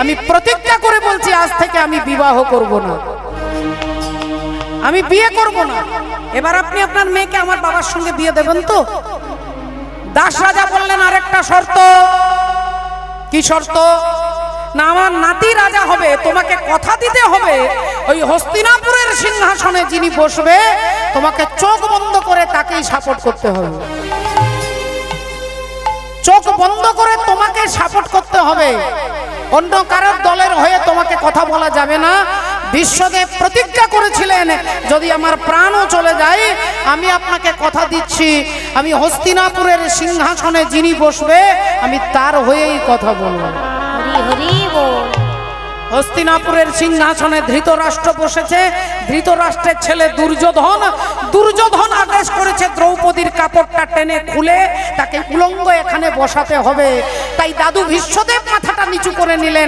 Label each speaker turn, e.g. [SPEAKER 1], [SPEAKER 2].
[SPEAKER 1] আমি প্রতিজ্ঞা করে বলছি আজ থেকে আমি বিবাহ করব না, আমি বিয়ে করব না। এবার আপনি আপনার মেয়েকে আমার বাবার সঙ্গে বিয়ে দেবেন তো? দাস রাজা বললেন আরেকটা শর্ত। কি শর্ত? না, আমার নাতি রাজা হবে, তোমাকে কথা দিতে হবে ওই হস্তিনাপুরের সিংহাসনে যিনি বসবে তোমাকে চোখ বন্ধ করে তাকেই সাপোর্ট করতে হবে। চোখ বন্ধ করে তোমাকে সাপোর্ট করতে হবে, অন্য কারোর দলের হয়ে তোমাকে কথা বলা যাবে না। বিশ্বদেব প্রতিজ্ঞা করেছিলেন যদি আমার প্রাণও চলে যায় আমি আপনাকে কথা দিচ্ছি আমি হস্তিনাপুরের সিংহাসনে যিনি বসবে আমি তার হয়েই কথা বলবো।
[SPEAKER 2] হরি হরি বল।
[SPEAKER 1] হস্তিনাপুরের সিংহাসনে ধৃতরাষ্ট্র বসেছে। ধৃতরাষ্ট্রের ছেলে দুর্যোধন, দুর্যোধন আদেশ করেছে দ্রৌপদীর কাপড়টা টেনে খুলে তাকে উলঙ্গ এখানে বসাতে হবে। তাই দাদু ভীষ্মদেব মাথাটা নিচু করে নিলেন।